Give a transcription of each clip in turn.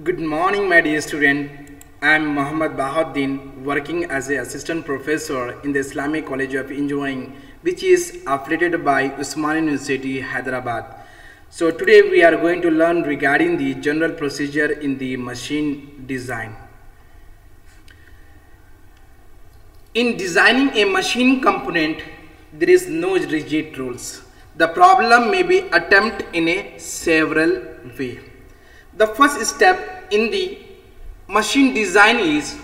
Good morning, my dear student. I am Muhammad Bahaddin, working as an assistant professor in the Islamic College of Engineering, which is affiliated by Usmania University, Hyderabad. So today we are going to learn regarding the general procedure in the machine design. In designing a machine component, there is no rigid rules. The problem may be attempted in a several way. The first step in the machine design is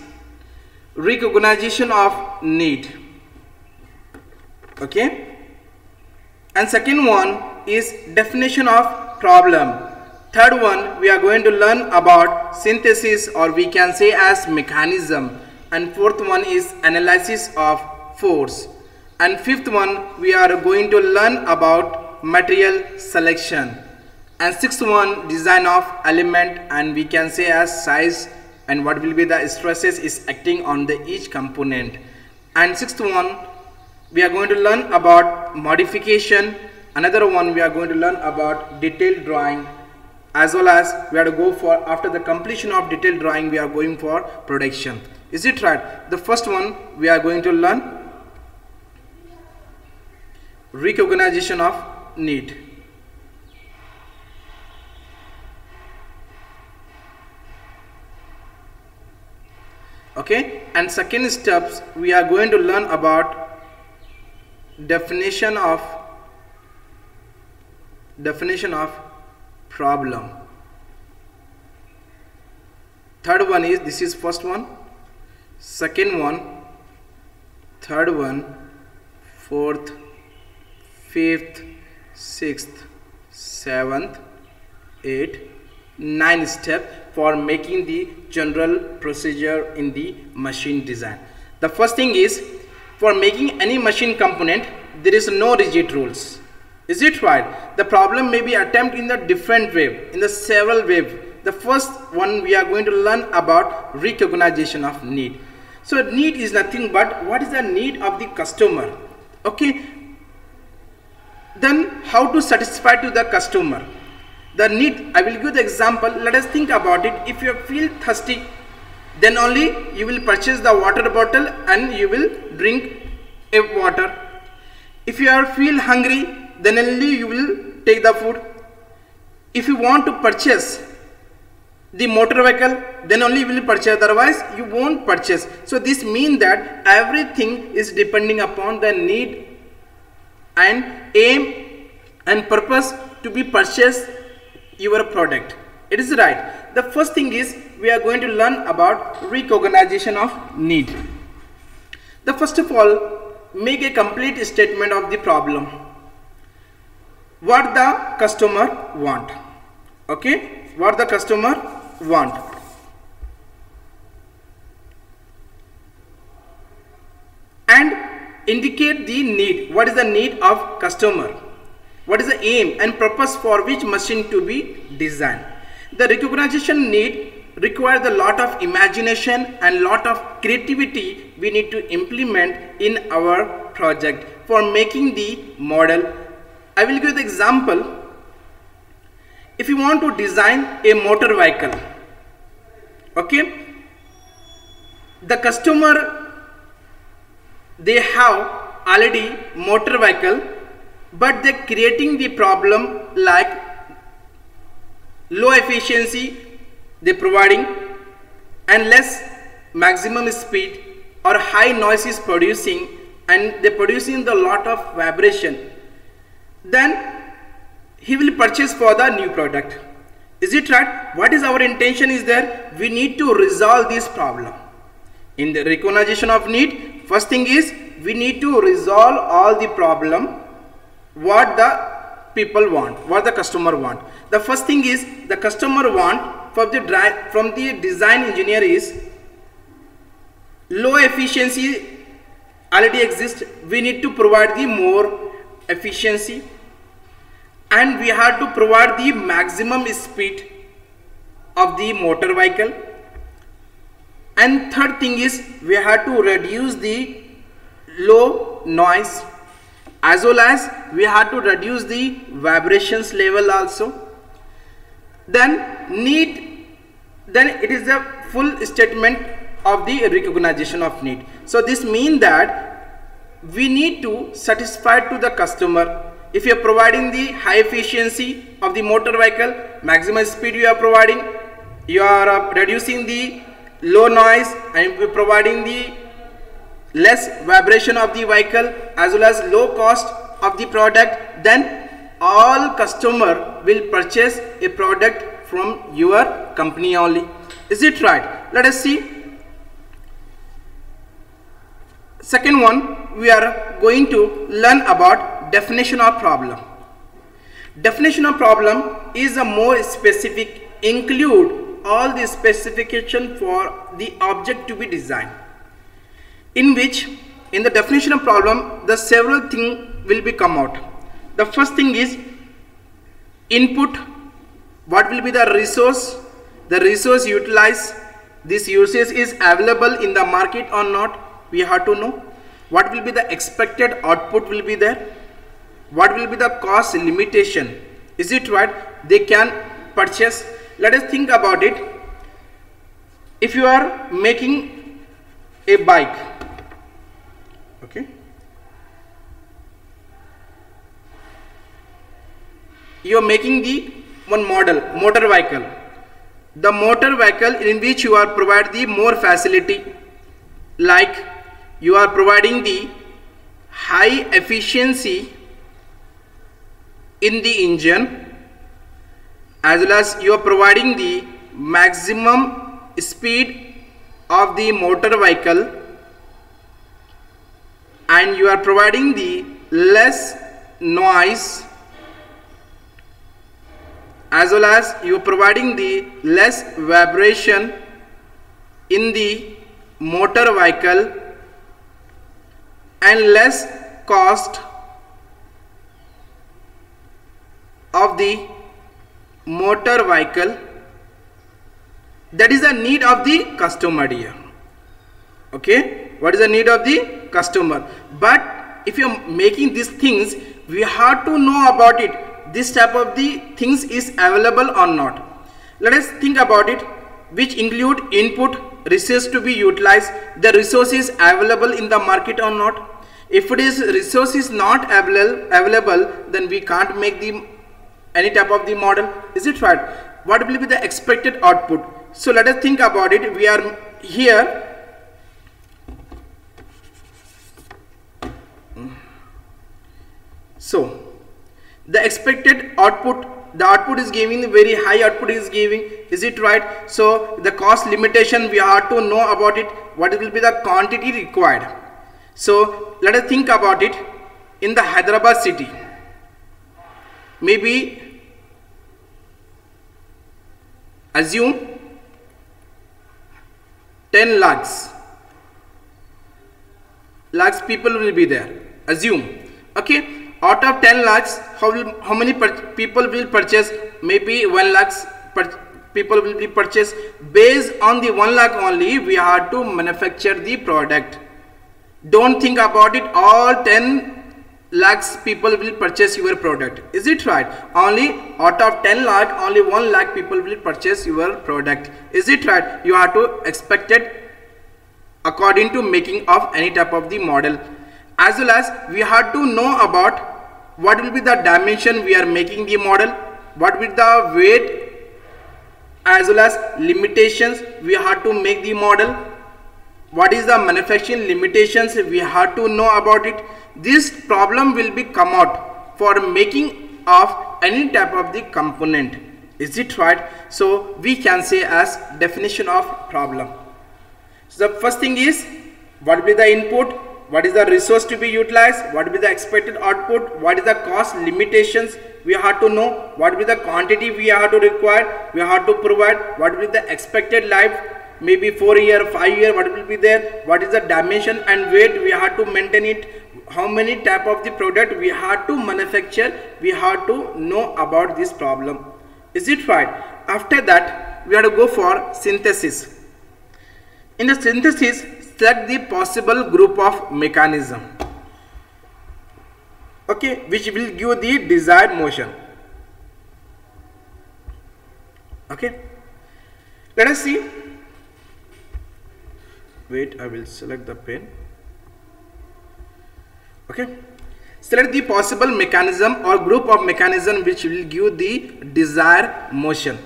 recognition of need. Okay? And second one is definition of problem. Third one, we are going to learn about synthesis, or we can say as mechanism. And fourth one is analysis of force. And fifth one, we are going to learn about material selection. And sixth one, design of element, and we can say as size and what will be the stresses is acting on the each component. And sixth one, we are going to learn about modification. Another one, we are going to learn about detailed drawing, as well as we are to go for, after the completion of detailed drawing, we are going for production. Is it right? The first one, we are going to learn recognition of need. Okay, and second steps, we are going to learn about definition of problem. Third one is, this is first one, second one, third one, fourth, fifth, sixth, seventh, eighth, ninth step for making the general procedure in the machine design. The first thing is, for making any machine component, there is no rigid rules. Is it right? The problem may be attempted in the different way, in the several ways. The first one, we are going to learn about recognition of need. So need is nothing but what is the need of the customer. Okay, then how to satisfy to the customer the need. I will give the example. Let us think about it. If you feel thirsty, then only you will purchase the water bottle and you will drink a water. If you are feel hungry, then only you will take the food. If you want to purchase the motor vehicle, then only you will purchase, otherwise you won't purchase. So this means that everything is depending upon the need and aim and purpose to be purchased your product. It is right. The first thing is, we are going to learn about recognition of need. The first of all, make a complete statement of the problem. What the customer want. Okay, what the customer want. And indicate the need. What is the need of customer? What is the aim and purpose for which machine to be designed? The recognition need requires a lot of imagination and lot of creativity we need to implement in our project for making the model. I will give the example. If you want to design a motor vehicle, okay, the customer, they have already motor vehicle, but they're creating the problem like low efficiency they're providing and less maximum speed, or high noise is producing and they're producing the lot of vibration. Then he will purchase for the new product. Is it right? What is our intention is there? We need to resolve this problem. In the recognition of need, first thing is, we need to resolve all the problem what the people want, what the customer want. The first thing is, the customer want from the design engineer is low efficiency already exists. We need to provide the more efficiency, and we have to provide the maximum speed of the motor vehicle. And third thing is, we have to reduce the low noise, as well as we have to reduce the vibrations level also. Then need then it is a full statement of the recognition of need. So this means that we need to satisfy to the customer. If you are providing the high efficiency of the motor vehicle, maximum speed you are providing, you are reducing the low noise, and you are providing the less vibration of the vehicle as well as low cost of the product, then all customer will purchase a product from your company only. Is it right? Let us see. Second one, we are going to learn about definition of problem. Definition of problem is a more specific, include all the specification for the object to be designed, in which in the definition of problem the several things will be come out. The first thing is input. What will be the resource utilized, this usage is available in the market or not, we have to know. What will be the expected output will be there, what will be the cost limitation, is it right, they can purchase. Let us think about it. If you are making a bike, okay, you are making the one model motor vehicle, the motor vehicle in which you are provide the more facility, like you are providing the high efficiency in the engine, as well as you are providing the maximum speed of the motor vehicle, and you are providing the less noise, as well as you are providing the less vibration in the motor vehicle and less cost of the motor vehicle. That is the need of the customer here. Okay, what is the need of the customer? But if you are making these things, we have to know about it, this type of the things is available or not. Let us think about it, which include input, resource to be utilized, the resource is available in the market or not. If it is resource is not available, then we can't make the any type of the model. Is it right? What will be the expected output? So let us think about it. We are here. So the expected output, the output is giving, very high output is giving, is it right? So the cost limitation, we have to know about it, what will be the quantity required. So let us think about it. In the Hyderabad city, maybe assume 10 lakhs people will be there, assume. Okay, out of 10 lakhs, how many people will purchase? Maybe 1 lakhs people will be purchased. Based on the 1 lakh only, we have to manufacture the product. Don't think about it, all 10 lakhs people will purchase your product. Is it right? Only out of 10 lakh, only 1 lakh people will purchase your product. Is it right? You have to expect it according to making of any type of the model. As well as we have to know about what will be the dimension we are making the model, what will be the weight, as well as limitations we have to make the model, what is the manufacturing limitations we have to know about it. This problem will be come out for making of any type of the component. Is it right? So we can say as definition of problem. So the first thing is, what will be the input, what is the resource to be utilized, what will be the expected output, what is the cost limitations we have to know, what will be the quantity we have to require, we have to provide, what will be the expected life, maybe 4 year, 5 year, what will be there, what is the dimension and weight we have to maintain it, how many type of the product we have to manufacture, we have to know about this problem. Is it right? After that, we have to go for synthesis. In the synthesis, select the possible group of mechanism, okay, which will give the desired motion. Okay, Let us see. Wait, I will select the pen. Okay. Select the possible mechanism or group of mechanism which will give the desired motion.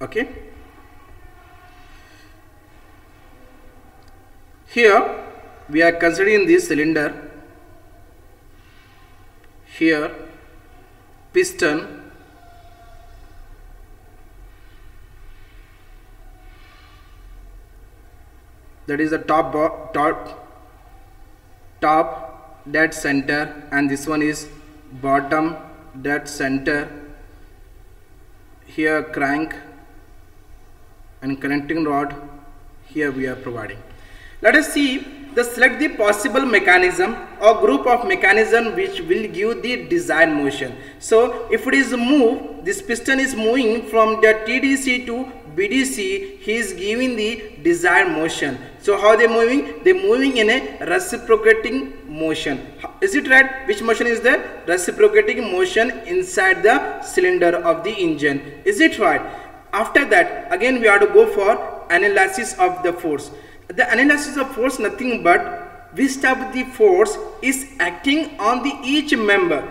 Okay. Here we are considering this cylinder. Here piston, that is the top dead center, and this one is bottom dead center. Here crank and connecting rod here we are providing. Let us see select the possible mechanism or group of mechanism which will give the desired motion. So if it is moved, this piston is moving from the TDC to BDC, he is giving the desired motion. So how they moving? They moving in a reciprocating motion. Is it right? Which motion is the reciprocating motion inside the cylinder of the engine? Is it right? After that, again we have to go for analysis of the force. The analysis of force nothing but which type of the force is acting on the each member.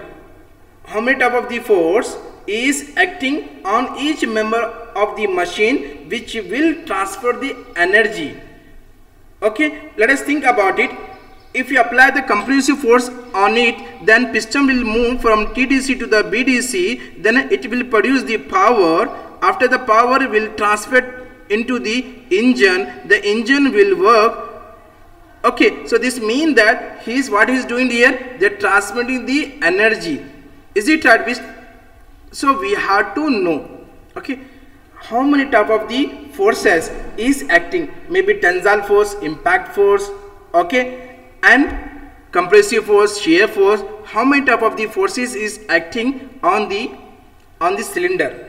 How many type of the force is acting on each member of the machine which will transfer the energy. Okay, let us think about it. If you apply the compressive force on it, then piston will move from TDC to the BDC, then it will produce the power. After the power will transfer into the engine will work. Okay, so this means that what he is doing here, they are transmitting the energy. Is it right? So we have to know, okay, how many type of the forces is acting. Maybe tensile force, impact force, okay, and compressive force, shear force. How many type of the forces is acting on the cylinder?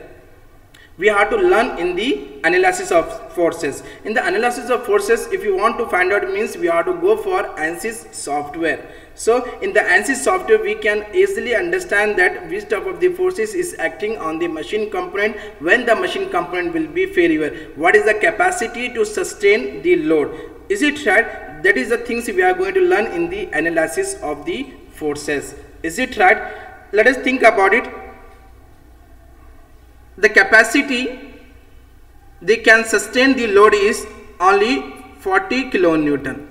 We have to learn in the analysis of forces. In the analysis of forces, if you want to find out, means we have to go for ANSYS software. So in the ANSYS software, we can easily understand that which type of the forces is acting on the machine component when the machine component will be failure. What is the capacity to sustain the load? Is it right? That is the things we are going to learn in the analysis of the forces. Is it right? Let us think about it. The capacity they can sustain the load is only 40 kilonewton.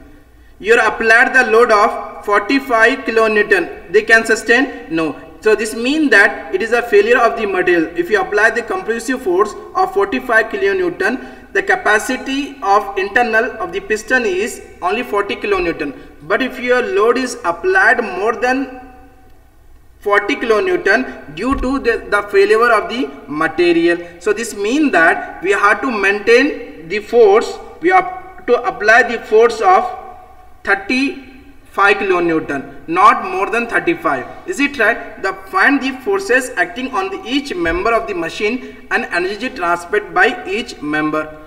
You applied the load of 45 kilonewton. They can sustain? No. So this means that it is a failure of the material. If you apply the compressive force of 45 kilonewton, the capacity of internal of the piston is only 40 kilonewton. But if your load is applied more than 40 kilonewton due to the failure of the material. So this means that we have to maintain the force, we have to apply the force of 35 kilonewton, not more than 35. Is it right? Find the forces acting on each member of the machine and energy transferred by each member.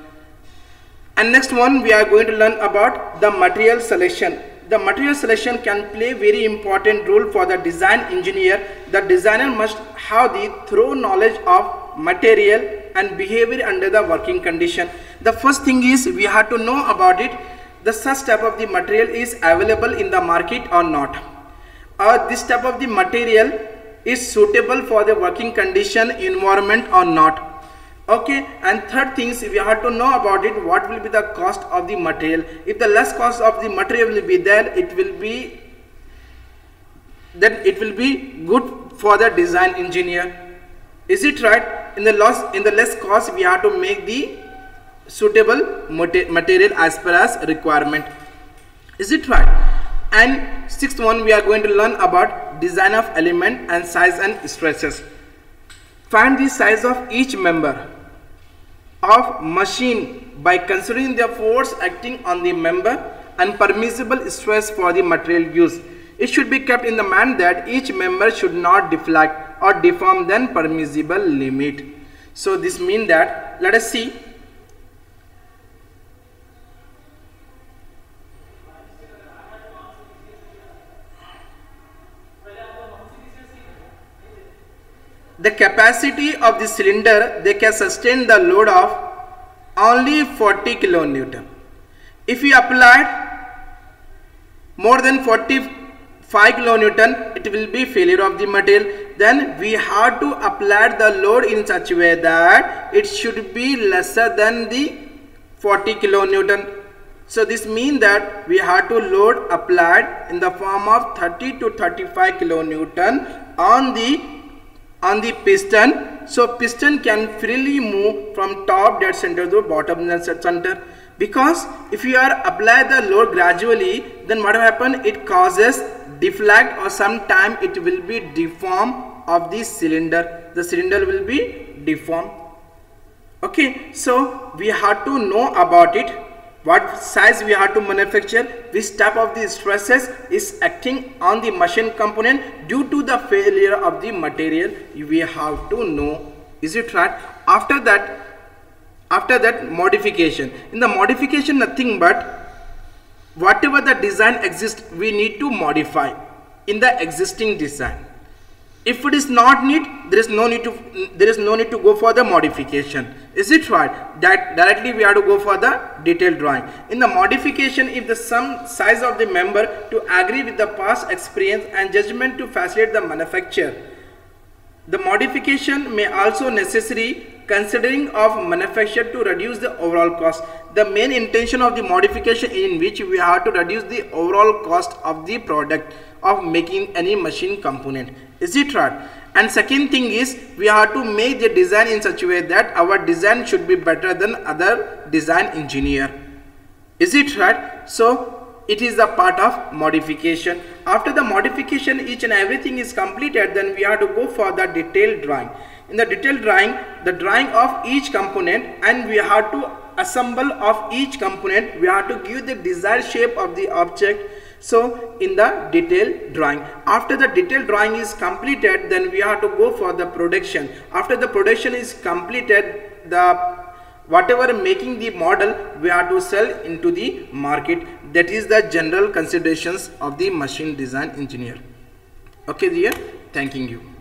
And next one we are going to learn about the material selection. The material selection can play very important role for the design engineer. The designer must have the thorough knowledge of material and behavior under the working condition. The first thing is we have to know about it. The such type of the material is available in the market or not. This type of the material is suitable for the working condition environment or not. Okay, and third things we have to know about it, what will be the cost of the material. If the less cost of the material will be there, it will be good for the design engineer. Is it right? In the less cost we have to make the suitable material as per as requirement. Is it right? And sixth one we are going to learn about design of element and size and stresses. Find the size of each member of machine by considering the force acting on the member and permissible stress for the material used. It should be kept in the mind that each member should not deflect or deform than permissible limit. So this means that, let us see. The capacity of the cylinder, they can sustain the load of only 40 kilonewton. If we applied more than 45 kilonewton, it will be failure of the material. Then we have to apply the load in such a way that it should be lesser than the 40 kilonewton. So this means that we have to load applied in the form of 30 to 35 kilonewton on the piston. So piston can freely move from top dead center to bottom dead center, because if you are apply the load gradually, then what will happen, it causes deflect, or sometime it will be deform of the cylinder. The cylinder will be deformed. Okay, so we have to know about it, what size we have to manufacture, which type of the stresses is acting on the machine component due to the failure of the material. We have to know, is it right? After that modification. In the modification, nothing but whatever the design exists, we need to modify in the existing design. If it is not need, there is no need to go for the modification. Is it right? That directly we have to go for the detailed drawing. In the modification, if the some size of the member to agree with the past experience and judgment to facilitate the manufacture. The modification may also necessary considering of manufacture to reduce the overall cost. The main intention of the modification in which we have to reduce the overall cost of the product of making any machine component. Is it right? And second thing is, we have to make the design in such a way that our design should be better than other design engineer. Is it right? So it is a part of modification. After the modification, each and everything is completed, then we have to go for the detailed drawing. In the detailed drawing, the drawing of each component, and we have to assemble of each component, we have to give the desired shape of the object. So in the detailed drawing, after the detailed drawing is completed, then we have to go for the production. After the production is completed, the whatever making the model, we have to sell into the market. That is the general considerations of the machine design engineer. Okay dear, thanking you.